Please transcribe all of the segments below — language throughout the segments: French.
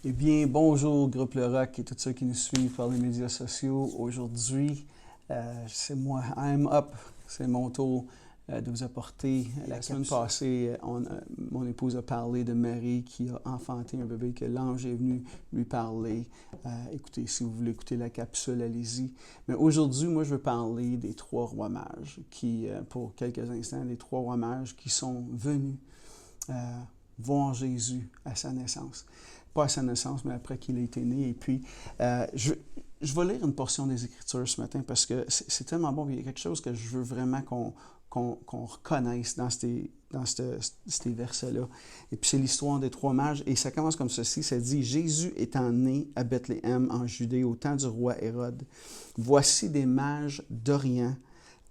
Eh bien, bonjour, Groupe Le Roc et tous ceux qui nous suivent par les médias sociaux. Aujourd'hui, c'est moi, I'm Up. C'est mon tour de vous apporter la semaine passée. Mon épouse a parlé de Marie qui a enfanté un bébé, que l'ange est venu lui parler. Écoutez, si vous voulez écouter la capsule, allez-y. Mais aujourd'hui, moi, je veux parler des trois rois mages, pour quelques instants, des trois rois mages qui sont venus voir Jésus à sa naissance. Pas à sa naissance, mais après qu'il ait été né. Et puis, je vais lire une portion des Écritures ce matin parce que c'est tellement bon. Il y a quelque chose que je veux vraiment qu'on reconnaisse dans ces versets-là. Et puis, c'est l'histoire des trois mages. Et ça commence comme ceci. Ça dit, « Jésus étant né à Bethléem en Judée au temps du roi Hérode, voici des mages d'Orient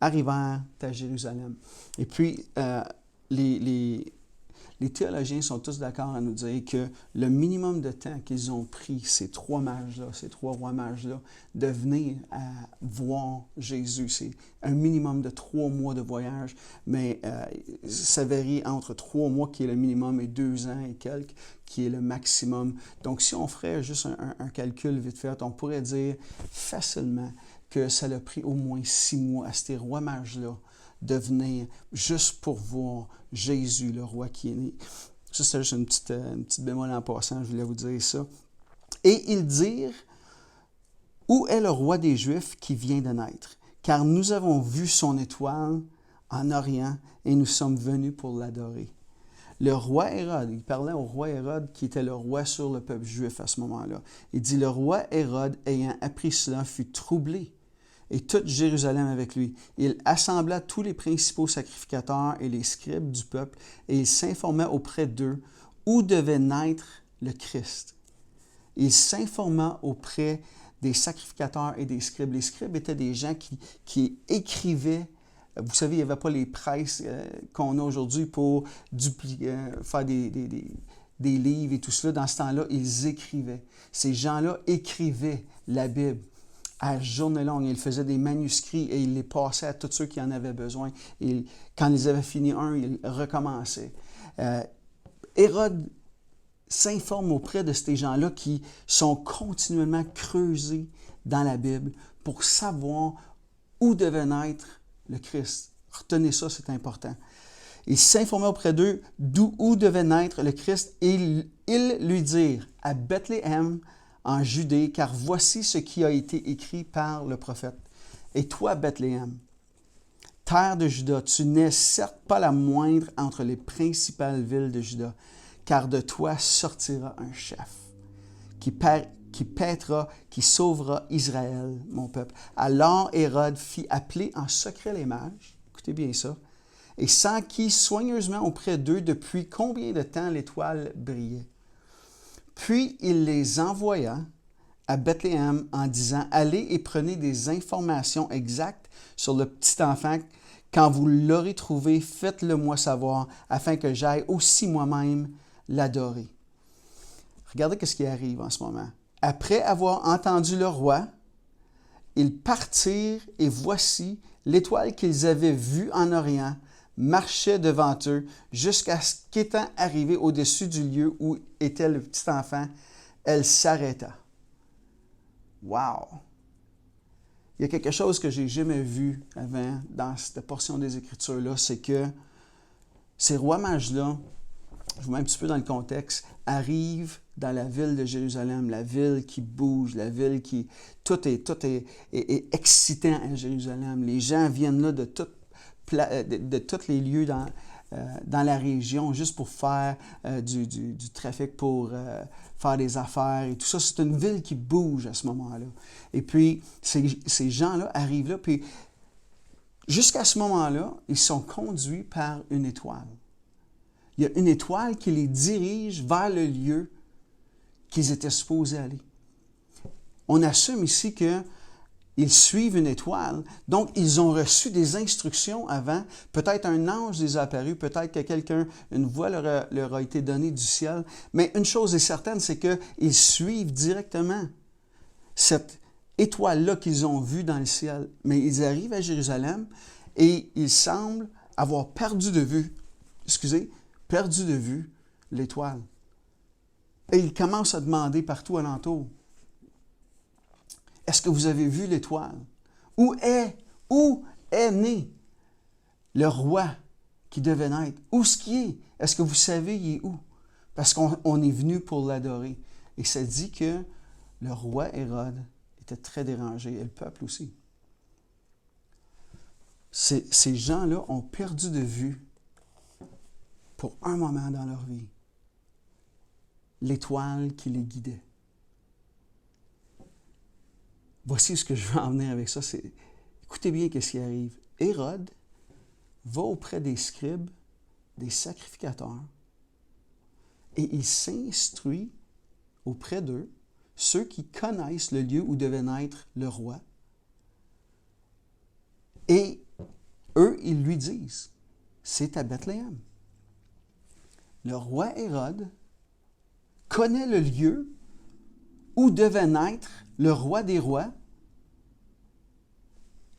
arrivèrent à Jérusalem. » Et puis, les théologiens sont tous d'accord à nous dire que le minimum de temps qu'ils ont pris, ces trois mages-là, ces trois rois mages-là, de venir à voir Jésus, c'est un minimum de 3 mois de voyage, mais ça varie entre 3 mois qui est le minimum et 2 ans et quelques qui est le maximum. Donc, si on ferait juste un calcul vite fait, on pourrait dire facilement que ça a pris au moins 6 mois à ces rois mages-là de venir juste pour voir Jésus, le roi qui est né. Ça, c'était juste une petite bémol en passant, je voulais vous dire ça. Et ils dirent, « Où est le roi des Juifs qui vient de naître? Car nous avons vu son étoile en Orient et nous sommes venus pour l'adorer. » Le roi Hérode, il parlait au roi Hérode qui était le roi sur le peuple juif à ce moment-là. Il dit, « Le roi Hérode, ayant appris cela, fut troublé. » Et toute Jérusalem avec lui. Il assembla tous les principaux sacrificateurs et les scribes du peuple, et il s'informa auprès d'eux où devait naître le Christ. Il s'informa auprès des sacrificateurs et des scribes. Les scribes étaient des gens qui écrivaient. Vous savez, il n'y avait pas les presses qu'on a aujourd'hui pour faire des livres et tout cela. Dans ce temps-là, ils écrivaient. Ces gens-là écrivaient la Bible à journée longue. Ils faisaient des manuscrits et ils les passaient à tous ceux qui en avaient besoin. Et quand ils avaient fini un, ils recommençaient. Hérode s'informe auprès de ces gens-là qui sont continuellement creusés dans la Bible pour savoir où devait naître le Christ. Retenez ça, c'est important. Il s'informait auprès d'eux où devait naître le Christ et ils lui dirent à Bethléem, en Judée, car voici ce qui a été écrit par le prophète. Et toi, Bethléem, terre de Juda, tu n'es certes pas la moindre entre les principales villes de Juda, car de toi sortira un chef qui paîtra, qui sauvera Israël, mon peuple. Alors Hérode fit appeler en secret les mages, écoutez bien ça, et s'enquit soigneusement auprès d'eux depuis combien de temps l'étoile brillait. Puis il les envoya à Bethléem en disant, « Allez et prenez des informations exactes sur le petit enfant. Quand vous l'aurez trouvé, faites-le moi savoir, afin que j'aille aussi moi-même l'adorer. » Regardez ce qui arrive en ce moment. Après avoir entendu le roi, ils partirent et voici l'étoile qu'ils avaient vue en Orient marchait devant eux jusqu'à ce qu'étant arrivée au-dessus du lieu où était le petit enfant, elle s'arrêta. Wow! Il y a quelque chose que je n'ai jamais vu avant dans cette portion des Écritures-là, c'est que ces rois mages-là, je vous mets un petit peu dans le contexte, arrivent dans la ville de Jérusalem, la ville qui bouge, la ville qui... Tout est excitant à Jérusalem. Les gens viennent là de tous les lieux dans la région, juste pour faire du trafic, pour faire des affaires et tout ça. C'est une ville qui bouge à ce moment-là. Et puis, ces gens-là arrivent là, puis jusqu'à ce moment-là, ils sont conduits par une étoile. Il y a une étoile qui les dirige vers le lieu qu'ils étaient supposés aller. On assume ici que ils suivent une étoile, donc ils ont reçu des instructions avant. Peut-être un ange les a apparus, peut-être que une voix leur a été donnée du ciel. Mais une chose est certaine, c'est qu'ils suivent directement cette étoile-là qu'ils ont vue dans le ciel. Mais ils arrivent à Jérusalem et ils semblent avoir perdu de vue l'étoile. Et il commence à demander partout alentour, est-ce que vous avez vu l'étoile? Où est né le roi qui devait naître? Où est-ce qu'il est? Est-ce que vous savez il est où? Parce qu'on est venu pour l'adorer. Et ça dit que le roi Hérode était très dérangé, et le peuple aussi. Ces gens-là ont perdu de vue, pour un moment dans leur vie, l'étoile qui les guidait. Voici ce que je veux en venir avec ça. Écoutez bien ce qui arrive. Hérode va auprès des scribes, des sacrificateurs, et il s'instruit auprès d'eux, ceux qui connaissent le lieu où devait naître le roi. Et eux, ils lui disent, c'est à Bethléem. Le roi Hérode connaît le lieu où devait naître le roi des rois.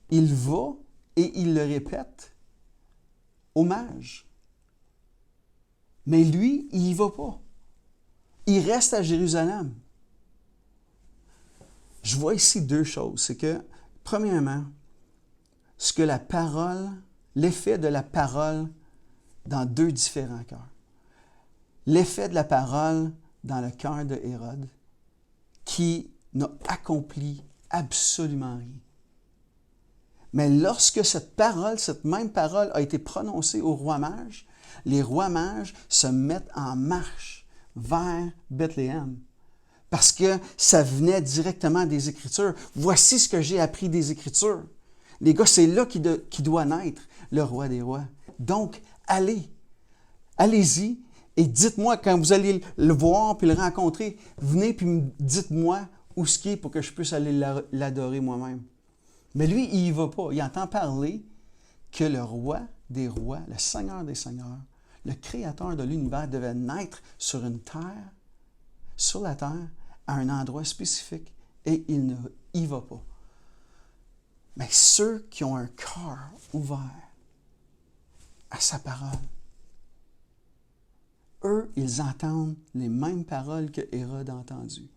Il va et il le répète aux mages. Mais lui, il n'y va pas. Il reste à Jérusalem. Je vois ici deux choses. C'est que, premièrement, ce que la parole, l'effet de la parole dans deux différents cœurs. L'effet de la parole dans le cœur de Hérode, qui n'a accompli absolument rien. Mais lorsque cette même parole a été prononcée aux rois mages, les rois mages se mettent en marche vers Bethléem. Parce que ça venait directement des Écritures. Voici ce que j'ai appris des Écritures. Les gars, c'est là qui doit naître le roi des rois. Donc, allez-y et dites-moi quand vous allez le voir puis le rencontrer, venez puis dites-moi où ce qui est pour que je puisse aller l'adorer moi-même. Mais lui, il n'y va pas. Il entend parler que le roi des rois, le Seigneur des seigneurs, le Créateur de l'univers devait naître sur la terre, à un endroit spécifique, et il ne y va pas. Mais ceux qui ont un cœur ouvert à sa parole, eux, ils entendent les mêmes paroles que Hérode a entendues.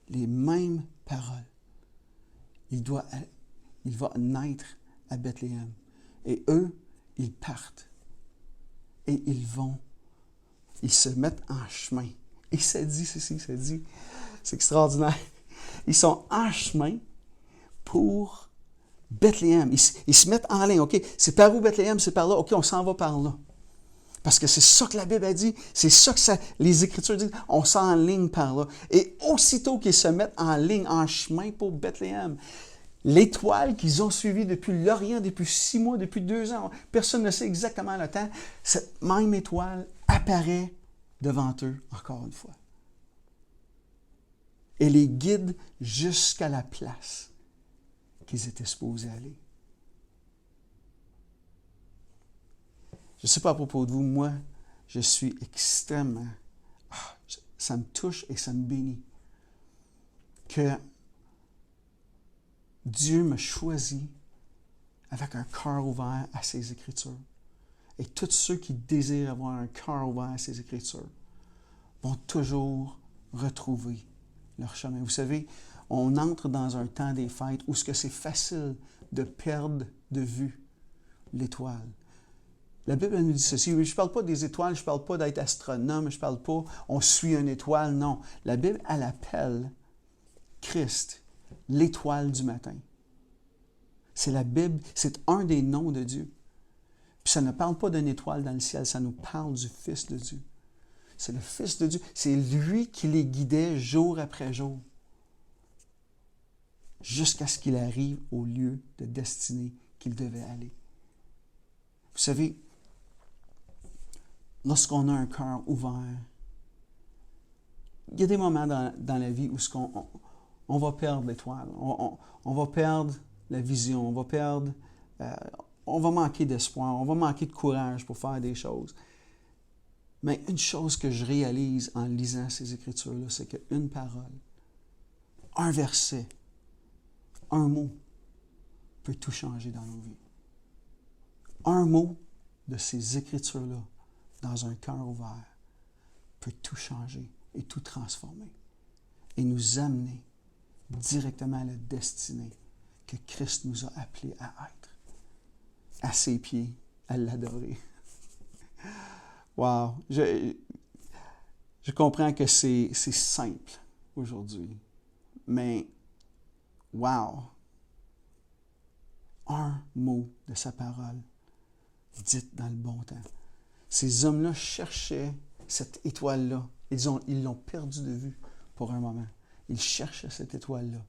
Les mêmes paroles. Il va naître à Bethléem. Et eux, ils partent. Et ils se mettent en chemin. Et ça dit ceci, c'est extraordinaire. Ils sont en chemin pour Bethléem. Ils se mettent en ligne. OK, c'est par où Bethléem? C'est par là. OK, on s'en va par là. Parce que c'est ça que la Bible a dit. C'est ça que les Écritures disent. On s'enligne par là. Et aussitôt qu'ils se mettent en ligne, en chemin pour Bethléem, l'étoile qu'ils ont suivie depuis l'Orient, depuis 6 mois, depuis 2 ans, personne ne sait exactement le temps, cette même étoile apparaît devant eux encore une fois. Et les guide jusqu'à la place qu'ils étaient supposés aller. Je ne sais pas à propos de vous, moi, je suis extrêmement... ça me touche et ça me bénit que Dieu me choisit avec un cœur ouvert à ses Écritures. Et tous ceux qui désirent avoir un cœur ouvert à ses Écritures vont toujours retrouver leur chemin. Vous savez, on entre dans un temps des fêtes où c'est facile de perdre de vue l'étoile. La Bible nous dit ceci. Je ne parle pas des étoiles, je ne parle pas d'être astronome, je ne parle pas on suit une étoile, non. La Bible, elle appelle Christ l'étoile du matin. C'est la Bible, c'est un des noms de Dieu. Puis ça ne parle pas d'une étoile dans le ciel, ça nous parle du Fils de Dieu. C'est le Fils de Dieu. C'est lui qui les guidait jour après jour, jusqu'à ce qu'il arrive au lieu de destinée qu'il devait aller. Vous savez, lorsqu'on a un cœur ouvert, il y a des moments dans la vie où on va perdre l'étoile, on va perdre la vision, on va manquer d'espoir, on va manquer de courage pour faire des choses. Mais une chose que je réalise en lisant ces Écritures-là, c'est qu'une parole, un verset, un mot peut tout changer dans nos vies. Un mot de ces Écritures-là, dans un cœur ouvert, peut tout changer et tout transformer et nous amener directement à la destinée que Christ nous a appelés à être, à ses pieds, à l'adorer. Wow! Je comprends que c'est simple aujourd'hui, mais wow! Un mot de sa parole, dite dans le bon temps. Ces hommes-là cherchaient cette étoile-là. Ils l'ont perdue de vue pour un moment. Ils cherchaient cette étoile-là.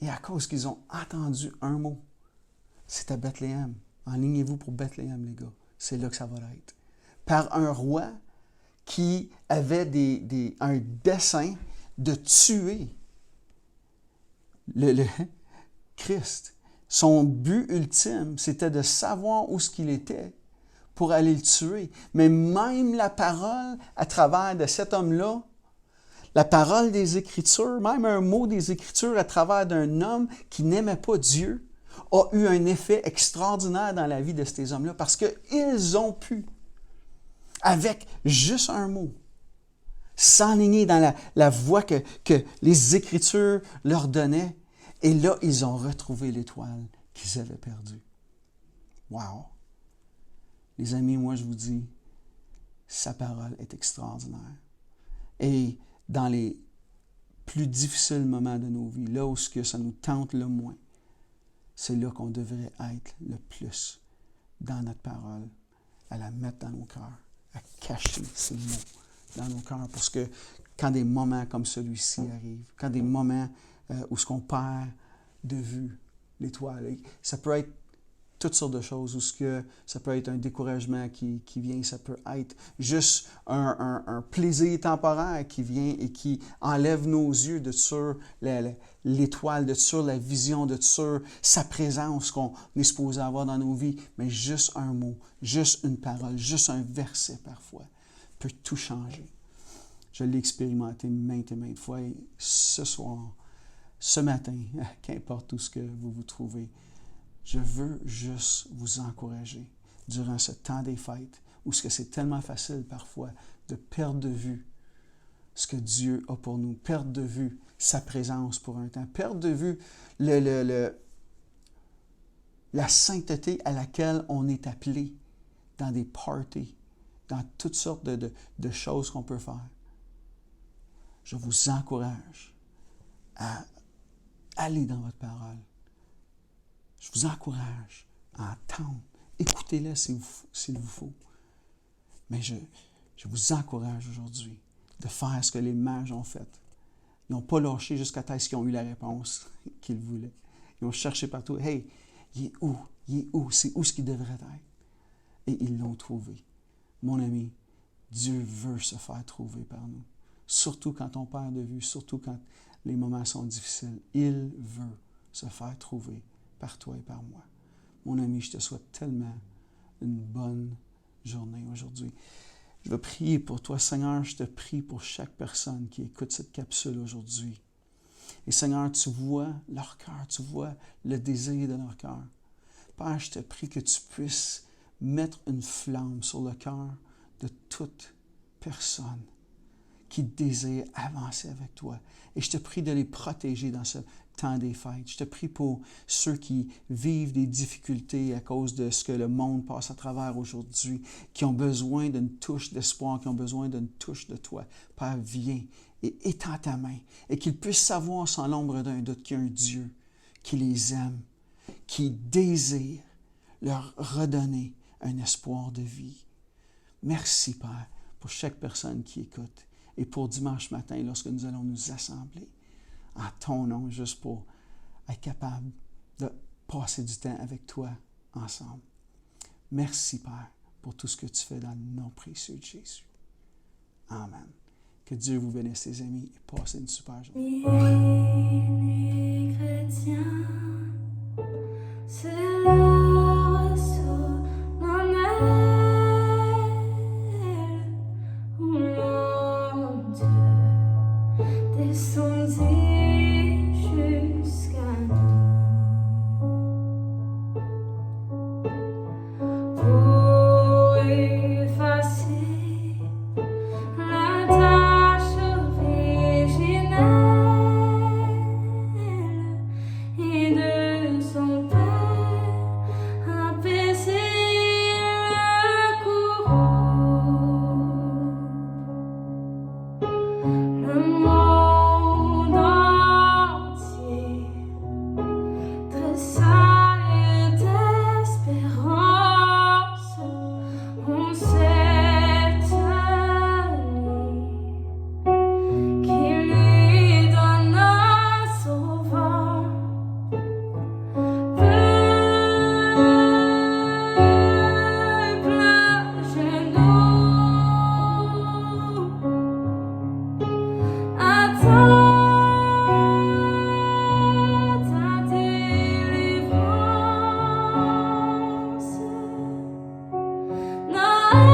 Et à cause qu'ils ont entendu un mot, c'est à Bethléem. Enlignez-vous pour Bethléem, les gars. C'est là que ça va être. Par un roi qui avait un dessein de tuer le Christ. Son but ultime, c'était de savoir où ce qu'il était pour aller le tuer. Mais même la parole, à travers de cet homme-là, la parole des Écritures, même un mot des Écritures à travers d'un homme qui n'aimait pas Dieu, a eu un effet extraordinaire dans la vie de ces hommes-là parce qu'ils ont pu, avec juste un mot, s'enligner dans la voie que les Écritures leur donnaient. Et là, ils ont retrouvé l'étoile qu'ils avaient perdue. Wow! Les amis, moi je vous dis, sa parole est extraordinaire. Et dans les plus difficiles moments de nos vies, là où ça nous tente le moins, c'est là qu'on devrait être le plus dans notre parole, à la mettre dans nos cœurs, à cacher ces mots dans nos cœurs. Parce que quand des moments comme celui-ci arrivent, quand des moments où ce qu'on perd de vue l'étoile, ça peut être toutes sortes de choses, ou ça peut être un découragement qui vient, ça peut être juste un plaisir temporaire qui vient et qui enlève nos yeux de sur l'étoile, de sur la vision, de sur sa présence qu'on est supposé avoir dans nos vies. Mais juste un mot, juste une parole, juste un verset parfois peut tout changer. Je l'ai expérimenté maintes et maintes fois et ce soir, ce matin, qu'importe où ce que vous vous trouvez, je veux juste vous encourager durant ce temps des fêtes où c'est tellement facile parfois de perdre de vue ce que Dieu a pour nous, perdre de vue sa présence pour un temps, perdre de vue la sainteté à laquelle on est appelé dans des parties, dans toutes sortes de choses qu'on peut faire. Je vous encourage à aller dans votre parole. Je vous encourage à entendre. Écoutez-le s'il vous faut. Mais je vous encourage aujourd'hui de faire ce que les mages ont fait. Ils n'ont pas lâché jusqu'à ce qu'ils ont eu la réponse qu'ils voulaient. Ils ont cherché partout. Hey, il est où? Il est où? C'est où ce qu'il devrait être? Et ils l'ont trouvé. Mon ami, Dieu veut se faire trouver par nous. Surtout quand on perd de vue, surtout quand les moments sont difficiles. Il veut se faire trouver par toi et par moi. Mon ami, je te souhaite tellement une bonne journée aujourd'hui. Je vais prier pour toi. Seigneur, je te prie pour chaque personne qui écoute cette capsule aujourd'hui. Et Seigneur, tu vois leur cœur, tu vois le désir de leur cœur. Père, je te prie que tu puisses mettre une flamme sur le cœur de toute personne qui désire avancer avec toi. Et je te prie de les protéger dans ce temps des fêtes. Je te prie pour ceux qui vivent des difficultés à cause de ce que le monde passe à travers aujourd'hui, qui ont besoin d'une touche d'espoir, qui ont besoin d'une touche de toi. Père, viens et étends ta main et qu'ils puissent savoir sans l'ombre d'un doute qu'il y a un Dieu qui les aime, qui désire leur redonner un espoir de vie. Merci, Père, pour chaque personne qui écoute. Et pour dimanche matin, lorsque nous allons nous assembler en ton nom, juste pour être capable de passer du temps avec toi ensemble. Merci, Père, pour tout ce que tu fais dans le nom précieux de Jésus. Amen. Que Dieu vous bénisse, les amis, et passez une super journée. Les chrétiens, c'est le ressaut d'un aile où mon Dieu descendit jusqu'à nous pour effacer la le monde entier tressaille d'espérance en cette nuit qui lui donne un sauveur. Peuple genoux, attends ta délivrance. Noël,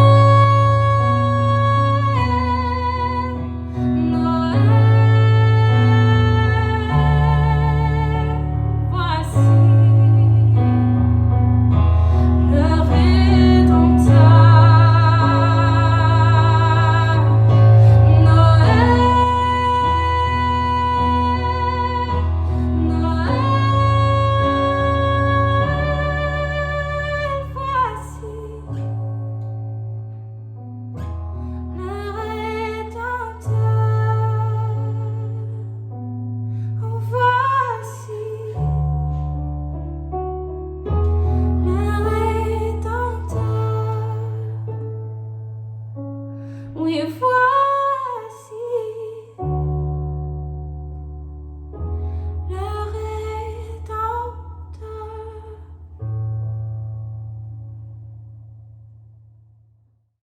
voici le Rédempteur. Noël, voici le Rédempteur. Voici le Rédempteur. Oui,